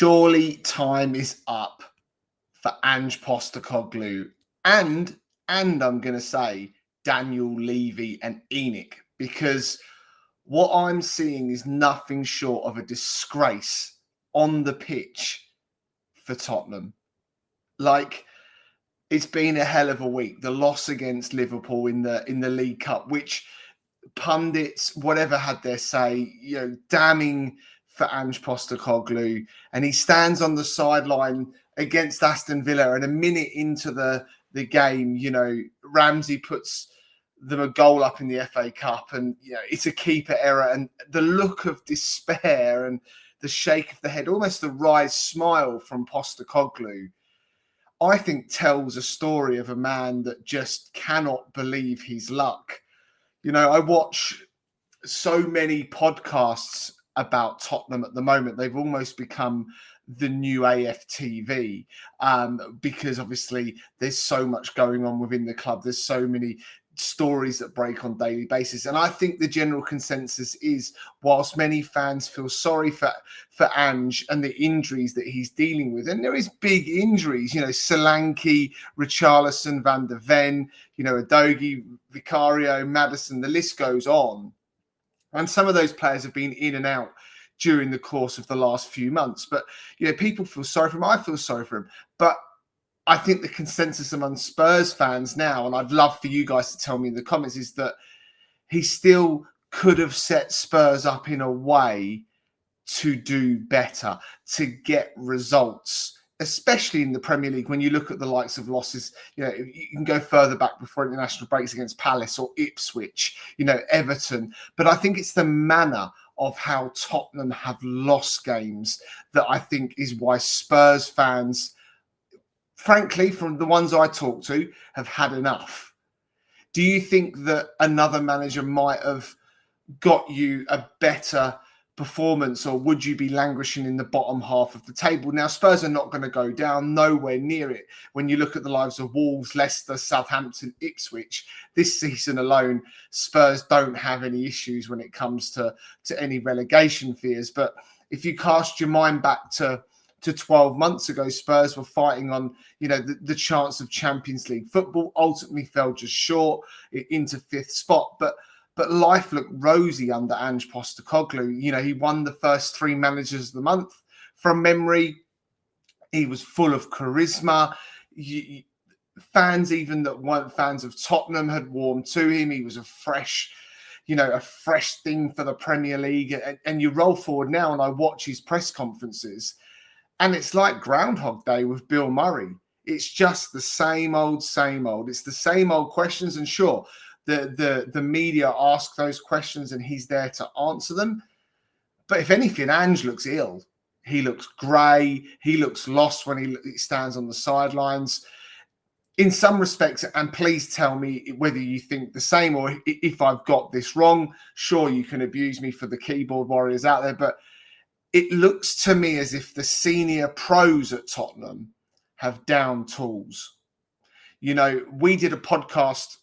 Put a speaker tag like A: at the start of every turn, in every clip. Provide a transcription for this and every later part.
A: Surely time is up for Ange Postecoglou and I'm going to say Daniel Levy and ENIC, because what I'm seeing is nothing short of a disgrace on the pitch for Tottenham. Like, it's been a hell of a week. The loss against Liverpool in the League Cup, which pundits, whatever had their say, damning for Ange Postecoglou, and he stands on the sideline against Aston Villa, and a minute into the game, Ramsey puts them a goal up in the FA Cup, and it's a keeper error, and the look of despair and the shake of the head, almost the wry smile from Postecoglou, I think tells a story of a man that just cannot believe his luck. I watch so many podcasts about Tottenham at the moment. They've almost become the new AFTV because obviously there's so much going on within the club. There's so many stories that break on a daily basis. And I think the general consensus is, whilst many fans feel sorry for Ange and the injuries that he's dealing with, and there is big injuries, Solanke, Richarlison, Van der Ven, Udogie, Vicario, Maddison, the list goes on. And some of those players have been in and out during the course of the last few months. But, people feel sorry for him. I feel sorry for him. But I think the consensus among Spurs fans now, and I'd love for you guys to tell me in the comments, is that he still could have set Spurs up in a way to do better, to get results, especially in the Premier League. When you look at the likes of losses, you can go further back before international breaks against Palace or Ipswich, Everton. But I think it's the manner of how Tottenham have lost games that I think is why Spurs fans, frankly, from the ones I talk to, have had enough. Do you think that another manager might have got you a better performance, or would you be languishing in the bottom half of the table? Now, Spurs are not going to go down, nowhere near it. When you look at the lives of Wolves, Leicester, Southampton, Ipswich, this season alone, Spurs don't have any issues when it comes to any relegation fears. But if you cast your mind back to 12 months ago, Spurs were fighting on, the chance of Champions League football, ultimately fell just short into fifth spot. But life looked rosy under Ange Postecoglou. He won the first 3 managers of the month from memory. He was full of charisma. Fans, even that weren't fans of Tottenham, had warmed to him. He was a fresh thing for the Premier League. And you roll forward now, and I watch his press conferences, and it's like Groundhog Day with Bill Murray. It's just the same old. It's the same old questions. And sure, the media ask those questions and he's there to answer them. But if anything, Ange looks ill. He looks grey. He looks lost when he stands on the sidelines. In some respects, and please tell me whether you think the same, or if I've got this wrong. Sure, you can abuse me for the keyboard warriors out there, but it looks to me as if the senior pros at Tottenham have down tools. We did a podcast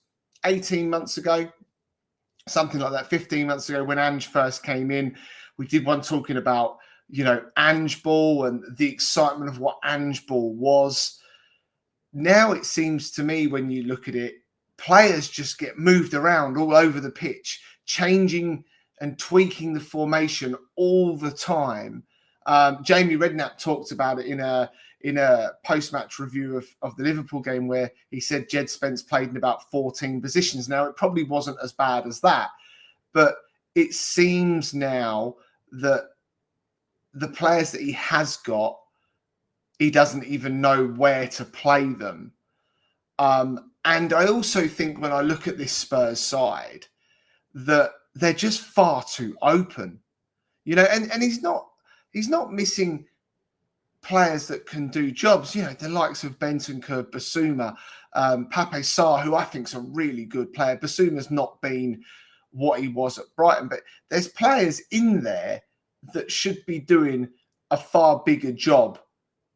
A: 18 months ago, something like that, 15 months ago, when Ange first came in. We did one talking about, Ange Ball and the excitement of what Ange Ball was. Now it seems to me, when you look at it, players just get moved around all over the pitch, changing and tweaking the formation all the time. Jamie Redknapp talked about it in a post-match review of the Liverpool game, where he said Jed Spence played in about 14 positions. Now, it probably wasn't as bad as that, but it seems now that the players that he has got, he doesn't even know where to play them. And I also think, when I look at this Spurs side, that they're just far too open, and he's not missing players that can do jobs, the likes of Bentancur, Basuma, Pape Sarr, who I think is a really good player. Basuma's not been what he was at Brighton, but there's players in there that should be doing a far bigger job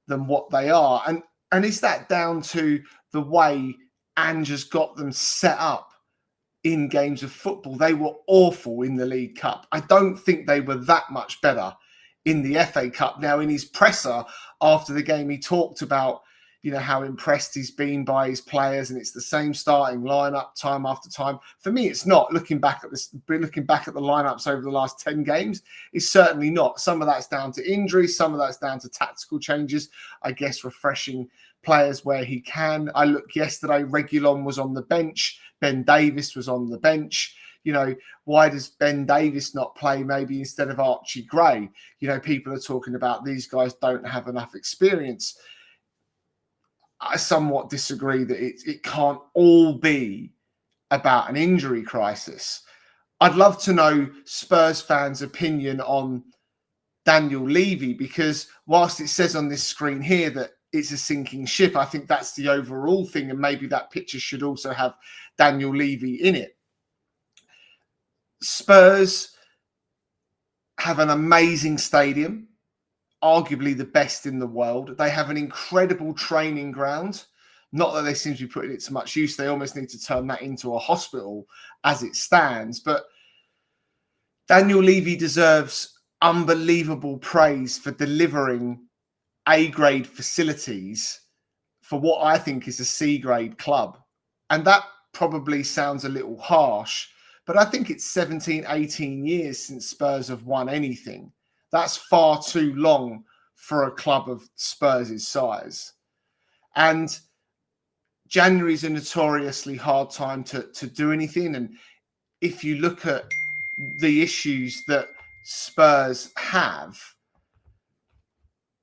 A: than what they are. And is that down to the way Ange has got them set up in games of football? They were awful in the League Cup. I don't think they were that much better in the FA Cup. Now, in his presser after the game, he talked about, you know, how impressed he's been by his players, and it's the same starting lineup time after time. For me, it's not. Looking back at the lineups over the last 10 games, it's certainly not. Some of that's down to injuries, some of that's down to tactical changes, I guess refreshing players where he can. I looked yesterday, Reguilon was on the bench, Ben Davies was on the bench. You know, why does Ben Davies not play maybe instead of Archie Gray? You know, people are talking about these guys don't have enough experience. I somewhat disagree that it can't all be about an injury crisis. I'd love to know Spurs fans' opinion on Daniel Levy, because whilst it says on this screen here that it's a sinking ship, I think that's the overall thing, and maybe that picture should also have Daniel Levy in it. Spurs have an amazing stadium, arguably the best in the world. They have an incredible training ground. Not that they seem to be putting it to much use. They almost need to turn that into a hospital as it stands. But Daniel Levy deserves unbelievable praise for delivering A-grade facilities for what I think is a C-grade club. And that probably sounds a little harsh, but I think it's 17, 18 years since Spurs have won anything. That's far too long for a club of Spurs' size. And January is a notoriously hard time to do anything. And if you look at the issues that Spurs have,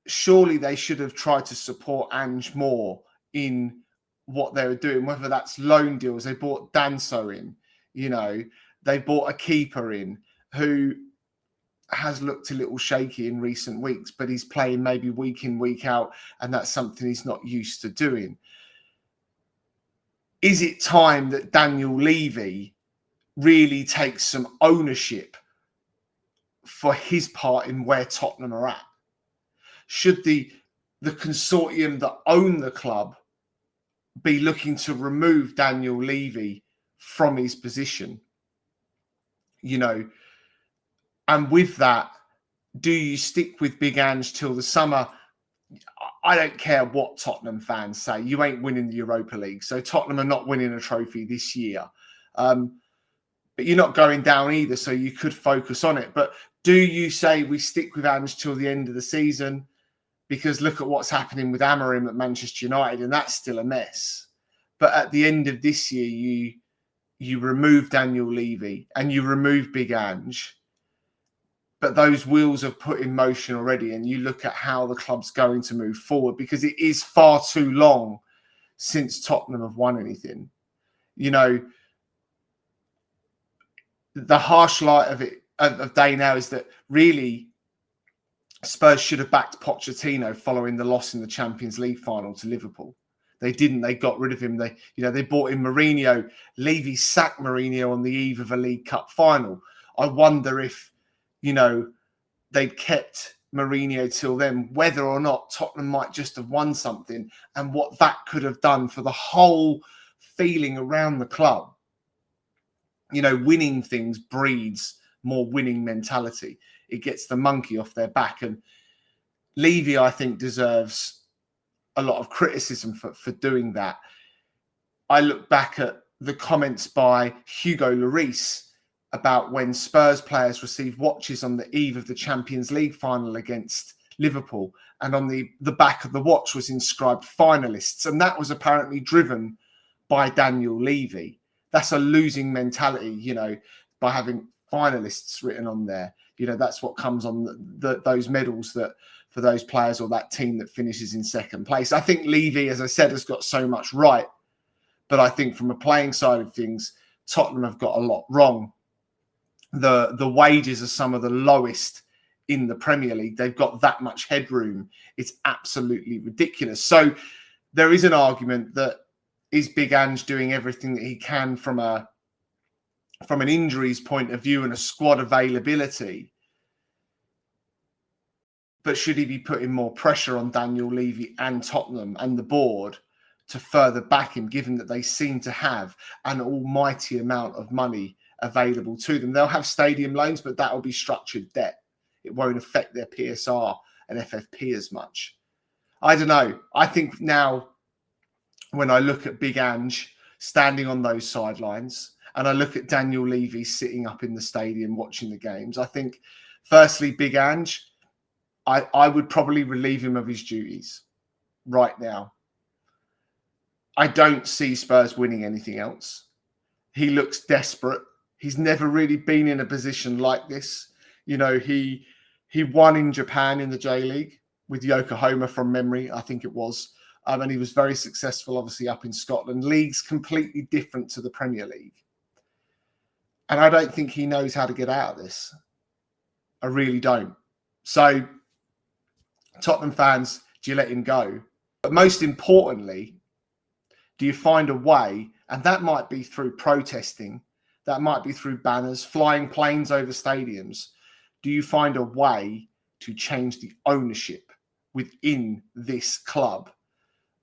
A: surely they should have tried to support Ange more in what they were doing, whether that's loan deals. They bought Danso in, you know, they bought a keeper in who has looked a little shaky in recent weeks, but he's playing maybe week in, week out, and that's something he's not used to doing. Is it time that Daniel Levy really takes some ownership for his part in where Tottenham are at? Should the consortium that own the club be looking to remove Daniel Levy from his position? You know, and with that, do you stick with Big Ange till the summer? I don't care what Tottenham fans say. You ain't winning the Europa League. So Tottenham are not winning a trophy this year. But you're not going down either, so you could focus on it. But do you say we stick with Ange till the end of the season? Because look at what's happening with Amorim at Manchester United, and that's still a mess. But at the end of this year, you remove Daniel Levy and you remove Big Ange. But those wheels have put in motion already, and you look at how the club's going to move forward, because it is far too long since Tottenham have won anything. You know, the harsh light of day now is that really Spurs should have backed Pochettino following the loss in the Champions League final to Liverpool. They didn't. They got rid of him. They brought in Mourinho. Levy sacked Mourinho on the eve of a League Cup final. I wonder if, you know, they'd kept Mourinho till then, whether or not Tottenham might just have won something, and what that could have done for the whole feeling around the club. You know, winning things breeds more winning mentality. It gets the monkey off their back. And Levy, I think, deserves a lot of criticism for doing that. I look back at the comments by Hugo Lloris about when Spurs players received watches on the eve of the Champions League final against Liverpool, and on the back of the watch was inscribed finalists, and that was apparently driven by Daniel Levy. That's a losing mentality, you know, by having finalists written on there. You know, that's what comes on those medals that for those players or that team that finishes in second place. I think Levy, as I said, has got so much right, but I think from a playing side of things, Tottenham have got a lot wrong. The wages are some of the lowest in the Premier League. They've got that much headroom. It's absolutely ridiculous. So there is an argument that is Big Ange doing everything that he can from an injuries point of view and a squad availability. But should he be putting more pressure on Daniel Levy and Tottenham and the board to further back him, given that they seem to have an almighty amount of money available to them? They'll have stadium loans, but that will be structured debt. it won't affect their PSR and FFP as much. I don't know. I think now when I look at Big Ange standing on those sidelines and I look at Daniel Levy sitting up in the stadium watching the games, I think, firstly, Big Ange, I would probably relieve him of his duties right now. I don't see Spurs winning anything else. He looks desperate. He's never really been in a position like this. You know, he won in Japan in the J-League with Yokohama from memory, I think it was. And he was very successful, obviously, up in Scotland. League's completely different to the Premier League. And I don't think he knows how to get out of this. I really don't. So, Tottenham fans, do you let him go? But most importantly, do you find a way, and that might be through protesting, that might be through banners, flying planes over stadiums. Do you find a way to change the ownership within this club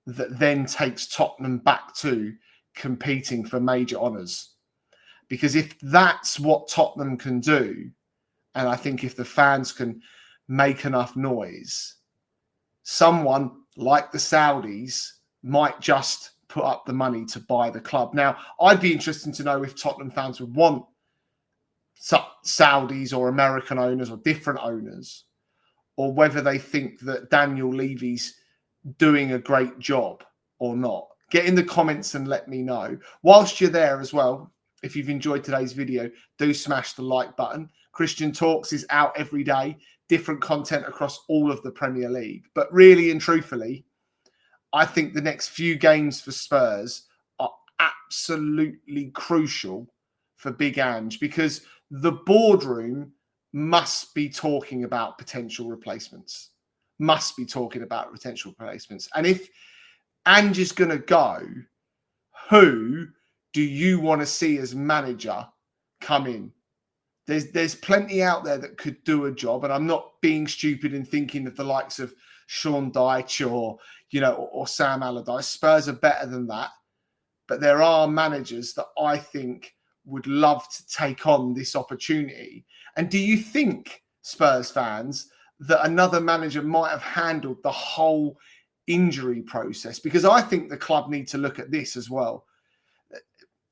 A: that then takes Tottenham back to competing for major honours? Because if that's what Tottenham can do, and I think if the fans can make enough noise, someone like the Saudis might just put up the money to buy the club. Now, I'd be interested to know if Tottenham fans would want Saudis or American owners or different owners, or whether they think that Daniel Levy's doing a great job or not. Get in the comments and let me know. Whilst you're there as well, if you've enjoyed today's video, do smash the like button. Christian Talks is out every day, different content across all of the Premier League. But really and truthfully, I think the next few games for Spurs are absolutely crucial for Big Ange, because the boardroom must be talking about potential replacements. Must be talking about potential replacements. And if Ange is going to go, who do you want to see as manager come in? There's plenty out there that could do a job, and I'm not being stupid in thinking of the likes of Sean Dyche or Sam Allardyce. Spurs are better than that, but there are managers that I think would love to take on this opportunity. And do you think, Spurs fans, that another manager might have handled the whole injury process? Because I think the club need to look at this as well.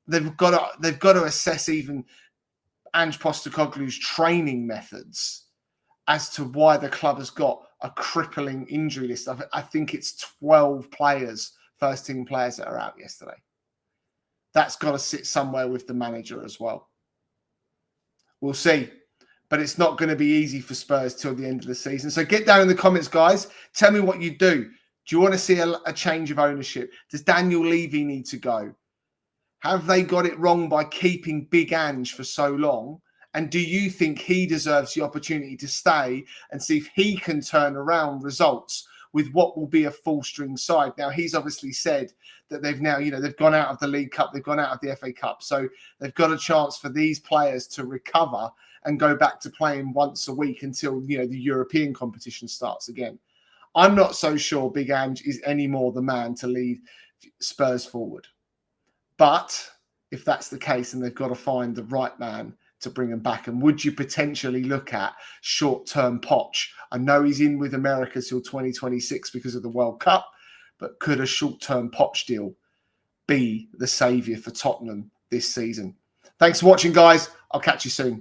A: They've got to assess even Ange Postecoglou's training methods as to why the club has got a crippling injury list. I think it's 12 players, first-team players that are out yesterday. That's got to sit somewhere with the manager as well. We'll see. But it's not going to be easy for Spurs till the end of the season. So get down in the comments, guys. Tell me what you do. Do you want to see a change of ownership? Does Daniel Levy need to go? Have they got it wrong by keeping Big Ange for so long? And do you think he deserves the opportunity to stay and see if he can turn around results with what will be a full string side? Now, he's obviously said that they've gone out of the League Cup, they've gone out of the FA Cup. So they've got a chance for these players to recover and go back to playing once a week until, the European competition starts again. I'm not so sure Big Ange is any more the man to lead Spurs forward. But if that's the case, then they've got to find the right man to bring him back. And would you potentially look at short-term Poch? I know he's in with America till 2026 because of the World Cup, but could a short-term Poch deal be the saviour for Tottenham this season? Thanks for watching, guys. I'll catch you soon.